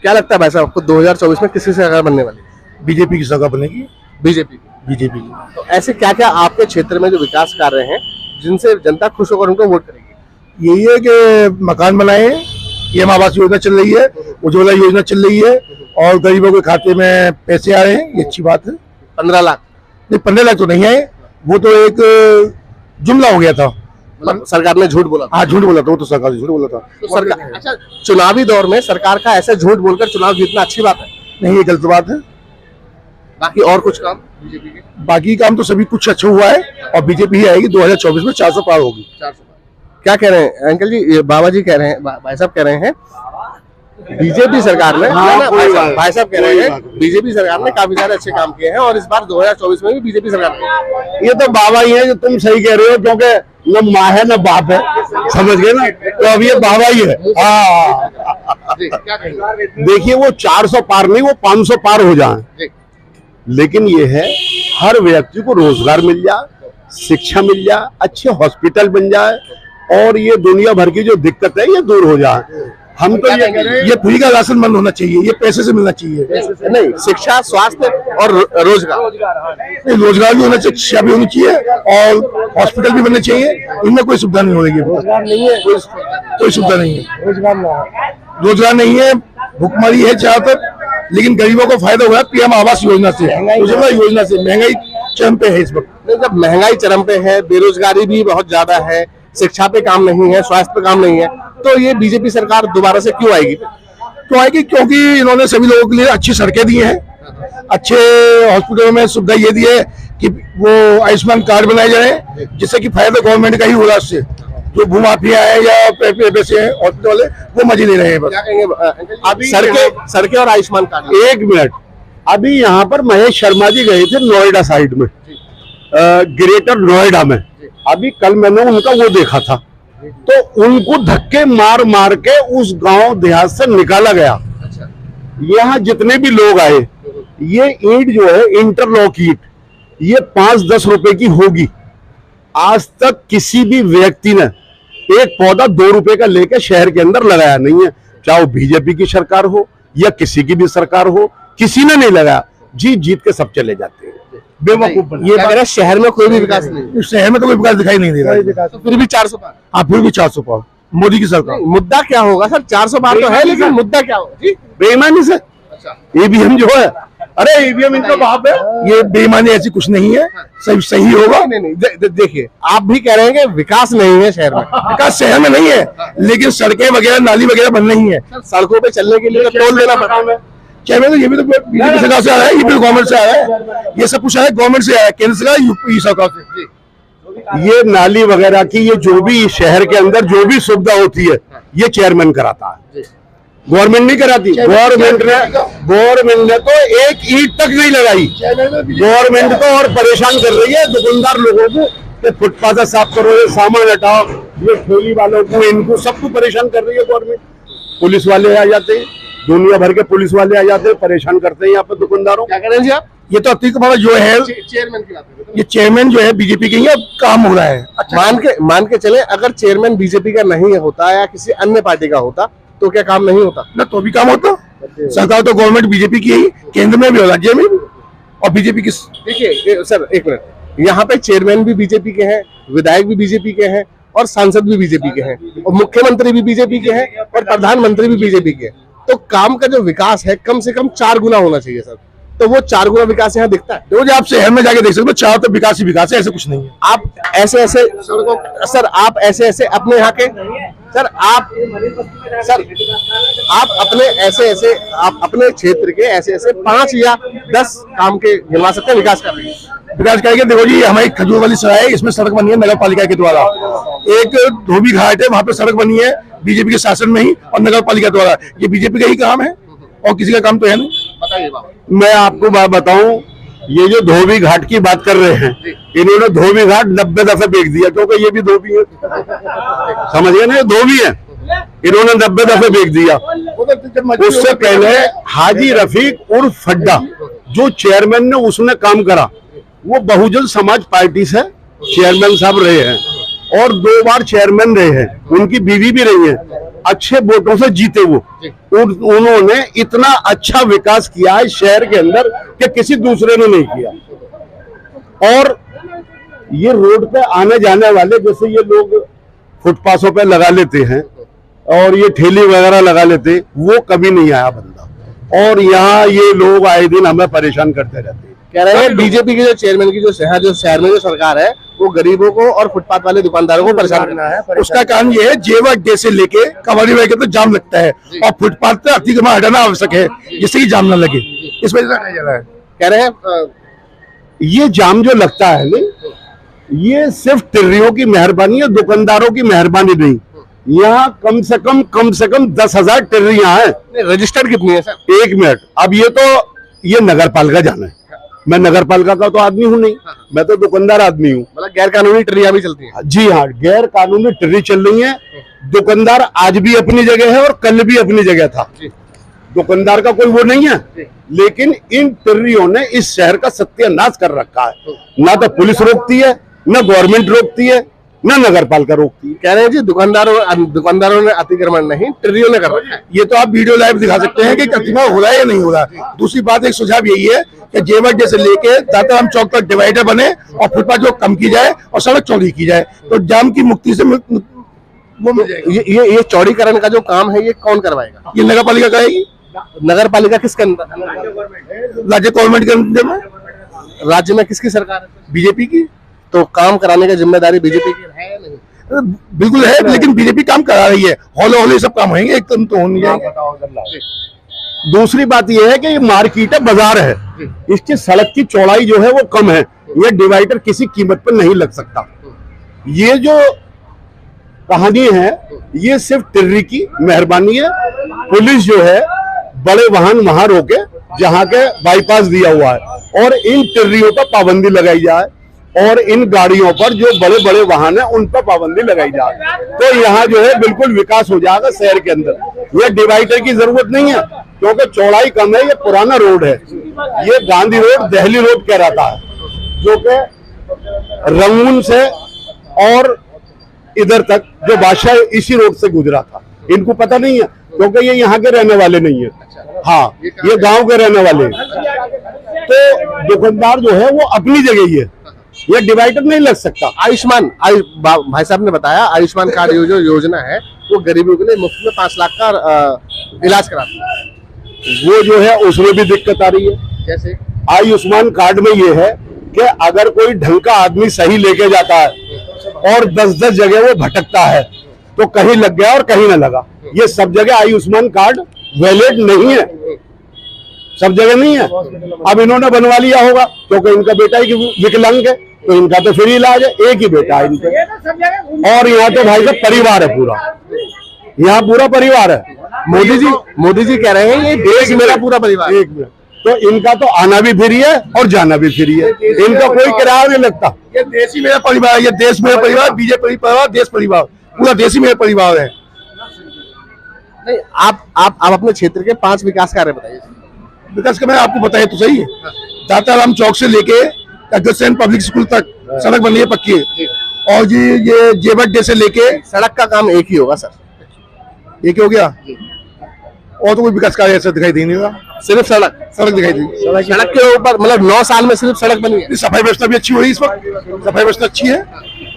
क्या लगता है भाई साहब आपको 2024 में किसकी सरकार बनने वाली है? बीजेपी की सरकार बनेगी। बीजेपी। बीजेपी की। तो ऐसे क्या क्या आपके क्षेत्र में जो विकास कार्य हैं जिनसे जनता खुश होकर उनको वोट करेगी? यही है कि मकान बनाए, पीएम आवास योजना चल रही है, उज्ज्वला योजना चल रही है और गरीबों के खाते में पैसे आ रहे हैं, ये अच्छी बात है। 15 लाख नहीं, 15 लाख तो नहीं आए, वो तो एक जुमला हो गया था। मतलब सरकार ने झूठ बोला था। हाँ, झूठ बोला था, वो तो सरकार ने झूठ बोला था। तो सरकार अच्छा चुनावी दौर में सरकार का ऐसे झूठ बोलकर चुनाव जीतना अच्छी बात है? नहीं, ये गलत बात है। बाकी और कुछ काम बीजेपी के? बाकी काम तो सभी कुछ अच्छा हुआ है और बीजेपी ही आएगी 2024 में 400 पार होगी। 400। क्या कह रहे हैं अंकल जी? ये बाबा जी कह रहे हैं, भाई साहब कह रहे हैं बीजेपी सरकार ने, भाई साहब कह रहे हैं बीजेपी सरकार ने काफी सारे अच्छे काम किए हैं और इस बार 2024 में भी बीजेपी सरकार ने। ये तो बाबा ही है, जो तुम सही कह रहे हो, क्योंकि न माँ है न बाप है, समझ गए ना, तो अब ये बाबा ही है। हाँ, क्या कहेंगे? देखिए वो 400 पार नहीं, वो 500 पार हो जाए, लेकिन ये है हर व्यक्ति को रोजगार मिल जाए, शिक्षा मिल जाए, अच्छे हॉस्पिटल बन जाए और ये दुनिया भर की जो दिक्कत है ये दूर हो जाए। हम तो ये कह रहे हैं, ये फ्री का राशन बंद होना चाहिए, ये पैसे से मिलना चाहिए। नहीं, शिक्षा, स्वास्थ्य और रोजगार। रोजगार भी होना चाहिए, शिक्षा भी होनी चाहिए और हॉस्पिटल भी बनने चाहिए। इनमें कोई सुविधा नहीं होगी। रोजगार नहीं है, कोई सुविधा नहीं है। रोजगार नहीं है, भुखमरी है जहाँ तक, लेकिन गरीबों को फायदा हुआ है पीएम आवास योजना से, उज्ज्वला योजना से। महंगाई चरम पे है इस वक्त। जब महंगाई चरम पे है, बेरोजगारी भी बहुत ज्यादा है, शिक्षा पे काम नहीं है, स्वास्थ्य पे काम नहीं है, तो ये बीजेपी सरकार दोबारा से क्यों आएगी? क्यों आएगी? क्योंकि इन्होंने सभी लोगों के लिए अच्छी सड़कें दी हैं, अच्छे हॉस्पिटलों में सुविधा ये दी है कि वो आयुष्मान कार्ड बनाए जाए, जिससे कि फायदा गवर्नमेंट का ही हो रहा है। उससे जो भूमाफिया है या पैसे हैं हॉस्पिटल वाले, वो मजे ले रहे हैं। बस क्या कहेंगे अभी सड़कें और आयुष्मान कार्ड? एक मिनट, अभी यहाँ पर महेश शर्मा जी गए थे नोएडा साइड में, ग्रेटर नोएडा में। अभी कल मैंने उनका वो देखा था, तो उनको धक्के मार मार के उस गांव देहात से निकाला गया। यहाँ जितने भी लोग आए, ये ईंट जो है इंटरलॉक ईंट, ये 5-10 रुपए की होगी। आज तक किसी भी व्यक्ति ने एक पौधा 2 रुपए का लेकर शहर के अंदर लगाया नहीं है, चाहे वो बीजेपी की सरकार हो या किसी की भी सरकार हो, किसी ने नहीं लगाया। जीत जीत के सब चले जाते हैं, बेवकूफ। ये कह रहे शहर में कोई भी विकास नहीं, शहर में तो कोई विकास दिखाई नहीं दे रहा है। तो फिर भी 400 पार। हाँ, फिर भी 400 पार मोदी की सरकार। मुद्दा क्या होगा सर? 400 पार तो है, लेकिन मुद्दा क्या होगा जी? बेईमानी से। ईवीएम जो है, अरे ईवीएम इनका बाप है। ये बेईमानी ऐसी कुछ नहीं है, सही होगा। नहीं, देखिए आप भी कह रहे हैं कि विकास नहीं है शहर में। विकास शहर में नहीं है, लेकिन सड़कें वगैरह, नाली वगैरह बन रही है। सड़कों पे चलने के लिए टोल देना पड़ता है। क्या मैं तो ये भी तो बीजेपी सरकार से आ रहा है, ये भी गवर्नमेंट से आ रहा है, ये सब कुछ आया गवर्नमेंट से, आया केंद्र सरकार, यूपी सरकार से। ये नाली वगैरह की, ये जो भी शहर के अंदर जो भी सुविधा होती है, ये चेयरमैन कराता है, गवर्नमेंट नहीं कराती। गवर्नमेंट ने तो एक ईंट तक नहीं लगाई। गवर्नमेंट तो और परेशान कर रही है दुकानदार लोगों को कि फुटपाथ साफ करो, ये सामान हटाओ, ये ठेली वालों को, इनको सबको परेशान कर रही है गवर्नमेंट। पुलिस वाले आ जाते हैं, दुनिया भर के पुलिस वाले आ जाते हैं, परेशान करते हैं यहाँ पर दुकानदारों। क्या कह रहे हैं जी आप? ये तो अतिक बड़ा जो है चेयरमैन की बात कर रहे हैं। ये चेयरमैन जो है बीजेपी के, काम हो रहा है। मान के चले अगर चेयरमैन बीजेपी का नहीं होता या किसी अन्य पार्टी का होता तो क्या काम नहीं होता? ना, तो भी काम होता। सरकार तो गवर्नमेंट बीजेपी की ही, केंद्र में भी और राज्य में भी, और बीजेपी की। देखिए सर, एक मिनट, यहाँ पे चेयरमैन भी बीजेपी के हैं, विधायक भी बीजेपी के हैं और सांसद भी बीजेपी के हैं और मुख्यमंत्री भी बीजेपी के हैं और प्रधानमंत्री भी बीजेपी के हैं। तो काम का जो विकास है कम से कम 4 गुना होना चाहिए सर। तो वो 4 गुना विकास यहाँ दिखता है। तो आप शहर में जाके देख सकते हो, चारों तरफ विकास ही विकास है, ऐसे कुछ नहीं है। आप ऐसे ऐसे अपने यहाँ के आप अपने क्षेत्र के ऐसे 5 या 10 काम के गिनवा सकते हैं विकास कर रही है। विकास करेंगे। देखो जी, हमारी खजूर वाली सराय है, इसमें सड़क बनी है नगर पालिका के द्वारा। एक धोबी घाट है, वहां पे सड़क बनी है बीजेपी के शासन में ही और नगर पालिका द्वारा। ये बीजेपी का ही काम है और किसी का काम तो है नहीं। बताइए बाबा। मैं आपको बात बताऊं, ये जो धोबी घाट की बात कर रहे हैं, इन्होंने धोबी घाट 90 दफे फेंक दिया, क्योंकि ये भी धोबी है, समझिए ना, ये धोबी है, इन्होंने 90 दफे फेंक दिया। उससे पहले हाजी रफीक उर्फ फड्डा जो चेयरमैन ने उसने काम करा, वो बहुजन समाज पार्टी से चेयरमैन साहब रहे हैं। और 2 बार चेयरमैन रहे हैं, उनकी बीवी भी रही है, अच्छे वोटों से जीते वो। उन्होंने इतना अच्छा विकास किया है शहर के अंदर कि किसी दूसरे ने नहीं किया। और ये रोड पे आने जाने वाले, जैसे ये लोग फुटपाथों पे लगा लेते हैं और ये ठेली वगैरह लगा लेते, वो कभी नहीं आया बंदा। और यहाँ ये लोग आए दिन हमें परेशान करते रहते हैं। कह रहे हैं बीजेपी की जो चेयरमैन की जो शहर में जो सरकार है वो गरीबों को और फुटपाथ वाले दुकानदारों को परेशान करना है। उसका कारण ये है, जेवर डे से लेके कबाड़ी वाले तो जाम लगता है और फुटपाथ पे अतिक्रमण हटाना आवश्यक है जिससे कि जाम न लगे। इस वजह से जा रहा है। कह रहे हैं ये जाम जो लगता है ना, ये सिर्फ टिर्रियों की मेहरबानी है, दुकानदारों की मेहरबानी नहीं। यहाँ कम से कम 10,000 टिर्रियां हैं। रजिस्टर्ड कितनी है सर? 1 मिनट, अब ये नगर पालिका जाना है, मैं नगर पालिका का तो आदमी हूँ नहीं, मैं तो दुकानदार आदमी हूँ। मतलब गैर कानूनी टिर्रियां भी चलती हैं? जी हाँ, गैर कानूनी टिर्री चल रही है। दुकानदार आज भी अपनी जगह है और कल भी अपनी जगह था। दुकानदार का कोई वो नहीं है, लेकिन इन टिर्रियों ने इस शहर का सत्यानाश कर रखा है। ना तो पुलिस रोकती है, ना गवर्नमेंट रोकती है, ना नगर पालिका रोकती है। कह रहे हैं जी दुकानदारों ने अतिक्रमण नहीं, टिर्रियों ने कर रखा है। ये तो आप वीडियो लाइव दिखा सकते हैं कि अतिक्रमण हो रहा है या नहीं हो रहा है। दूसरी बात, एक सुझाव यही है कि जेवर डे से लेके दाताराम चौक तक डिवाइडर बने और फुटपाथ जो कम की जाए और सड़क चौड़ी की जाए, तो जाम की मुक्ति से वो मिल जाएगा। ये चौड़ीकरण का जो काम है ये कौन करवाएगा? ये नगर पालिका कराएगी। नगर पालिका किसके अंदर? राज्य गवर्नमेंट के अंदर में। राज्य में किसकी सरकार है? बीजेपी की। तो काम कराने की जिम्मेदारी बीजेपी की है या नहीं? बिल्कुल है, लेकिन बीजेपी काम करा रही है। हौले हौले सब काम होंगे, एकदम तो हो नहीं जाएंगे। दूसरी बात यह है कि ये मार्केट है, बाजार है, इसकी सड़क की चौड़ाई जो है वो कम है। ये डिवाइडर किसी कीमत पर नहीं लग सकता। ये जो कहानी है ये सिर्फ टिर्री की मेहरबानी है। पुलिस जो है बड़े वाहन वहां रोके जहां के बाईपास दिया हुआ है और इन टिर्रियों पर पाबंदी लगाई जाए और इन गाड़ियों पर जो बड़े बड़े वाहन है उन पर पाबंदी लगाई जाए, तो यहाँ जो है बिल्कुल विकास हो जाएगा शहर के अंदर। ये डिवाइडर की जरूरत नहीं है क्योंकि चौड़ाई कम है, ये पुराना रोड है। ये गांधी रोड दिल्ली रोड कहलाता है, जो कि रंगून से और इधर तक जो बादशाह इसी रोड से गुजरा था। इनको पता नहीं है क्योंकि ये यहाँ के रहने वाले नहीं है। हाँ, ये गांव के रहने वाले हैं। तो दुकानदार जो है वो अपनी जगह ही है, ये डिवाइडर नहीं लग सकता। भाई साहब ने बताया आयुष्मान कार्ड जो योजना है वो गरीबों के लिए मुफ्त में 5 लाख का इलाज कराती है। वो जो है उसमें भी दिक्कत आ रही है। जैसे आयुष्मान कार्ड में ये है कि अगर कोई ढंग का आदमी सही लेके जाता है और 10-10 जगह वो भटकता है तो कहीं लग गया और कहीं ना लगा। ये सब जगह आयुष्मान कार्ड वैलिड नहीं है, सब जगह नहीं है। अब इन्होंने बनवा लिया होगा क्योंकि इनका बेटा ही विकलांग है, तो इनका तो फ्री इलाज है, एक ही बेटा है इनका। और यहाँ तो भाई साहब परिवार है पूरा, यहाँ पूरा परिवार है। मोदी जी कह रहे हैं ये देश मेरा पूरा परिवार। एक मिनट, तो इनका तो आना भी फ्री है और जाना भी फ्री है, इनका कोई किराया नहीं लगता। ये देश ही मेरा परिवार है, ये देश मेरा परिवार, बीजेपी परिवार, देश परिवार, पूरा देश ही मेरा परिवार है। नहीं, आप अपने क्षेत्र के 5 विकास कार्य बताइए। विकास का मैं आपको बताया तो सही है। दाताराम चौक से लेके अग्रसेन पब्लिक स्कूल तक सड़क बन रही है पक्की है। और जी ये जेवर डे से लेके सड़क का काम एक ही होगा सर? एक ही हो गया, और तो कोई विकास कार्य ऐसा दिखाई दे नहीं रहा। सिर्फ सड़क दिखाई दी। सड़क के ऊपर मतलब 9 साल में सिर्फ सड़क बनी है। सफाई व्यवस्था भी अच्छी हो रही है इस वक्त, सफाई व्यवस्था अच्छी है।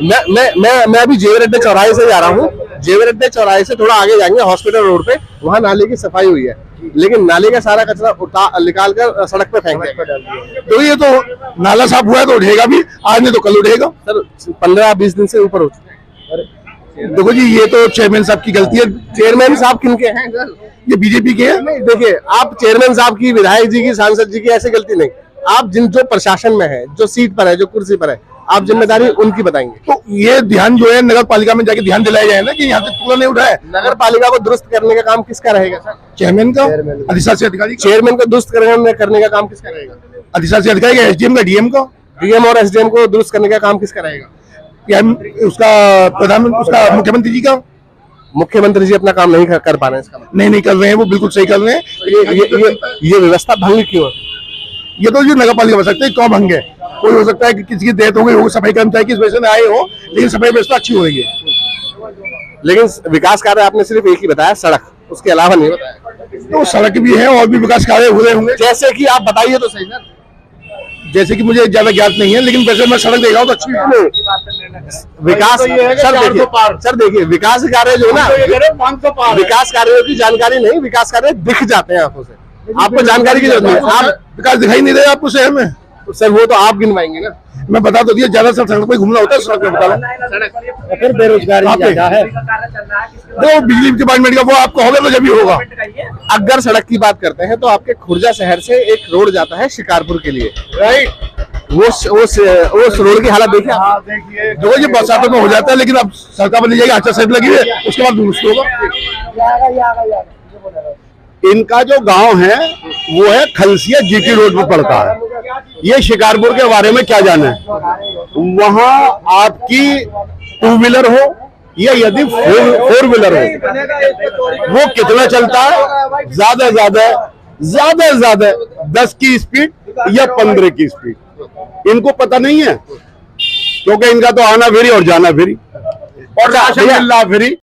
मैं अभी जेवर अड्डे चौराहे से जा रहा हूँ। जेवर अड्डे चौराहे से थोड़ा आगे जाएंगे हॉस्पिटल रोड पे, वहाँ नाले की सफाई हुई है, लेकिन नाले का सारा कचरा निकाल कर सड़क पे फेंक दिया। तो ये तो नाला साफ हुआ है तो उठेगा भी, आज नहीं तो कल उठेगा सर। 15-20 दिन से ऊपर हो चुके हैं। देखो जी, ये तो चेयरमैन साहब की गलती है। चेयरमैन साहब किनके हैं सर? ये बीजेपी के हैं। नहीं देखिए, आप चेयरमैन साहब की, विधायक जी की, सांसद जी की ऐसी गलती नहीं। आप जो प्रशासन में है, जो सीट पर है, जो कुर्सी पर है, आप जिम्मेदारी उनकी बताएंगे। तो ये ध्यान जो है नगर पालिका में जाके ध्यान दिलाया जाए ना कि यहाँ तक पूरा नहीं उठा है। नगर पालिका को दुरुस्त करने का काम किसका रहेगा सर? चेयरमैन का, अधिशासी अधिकारी। चेयरमैन को दुरुस्त करने का काम किसका रहेगा? अधिशासी अधिकारी का, एसडीएम का, डीएम का। डीएम और एसडीएम को दुरुस्त करने का काम किसका रहेगा? उसका प्रधानमंत्री, उसका मुख्यमंत्री जी का। मुख्यमंत्री जी अपना काम नहीं कर पा रहे हैं। इसका नहीं कर रहे हैं, वो बिल्कुल सही कर रहे हैं। ये व्यवस्था भंग क्यों है? ये तो जो नगर पालिका बन सकते हैं, क्यों भंग है? कोई हो सकता है कि किसी की डेथ हो गई हो, सफाई कर्मचारी की इस वजह से आए हो, लेकिन सफाई व्यवस्था अच्छी हो रही है। लेकिन विकास कार्य आपने सिर्फ एक ही बताया, सड़क, उसके अलावा नहीं बताया। तो सड़क भी है और भी विकास कार्य हो रहे होंगे, जैसे कि आप बताइए तो सही सर। जैसे कि मुझे ज्यादा ज्ञात नहीं है, लेकिन वैसे मैं सड़क देखा हूँ तो अच्छी है। विकास सर देखिए विकास कार्य जो ना, विकास कार्यों की जानकारी नहीं, विकास कार्य दिख जाते हैं आंखों से, आपको जानकारी की जरूरत नहीं है। आप विकास दिखाई नहीं रहे आपको शहर में? तो सर वो तो आप गिनवाएंगे ना। मैं बता तो दिया, ज्यादा सड़क पे घूमना होता है, सड़क पे बता रहा हूँ। फिर बेरोजगारी ज्यादा है। तो बिजली डिपार्टमेंट का वो आपको होगा तो जब ही होगा। अगर सड़क की बात करते हैं तो आपके खुर्जा शहर से एक रोड जाता है शिकारपुर के लिए, राइट? वो रोड की हालत देखिए आप। देखो ये बरसातों में हो जाता है, लेकिन अब सड़क बनी जाएगी, अच्छा साइड लगी है, उसके बाद दुरुस्त होगा। इनका जो गांव है वो है खलसिया जीटी रोड पर पड़ता है। ये शिकारपुर के बारे में क्या जाने, वहां आपकी 2 व्हीलर हो या यदि 4 व्हीलर हो, वो कितना चलता है? ज्यादा 10 की स्पीड या 15 की स्पीड। इनको पता नहीं है, क्योंकि इनका तो आना फेरी और जाना फेरी और राशन मिलना फेरी।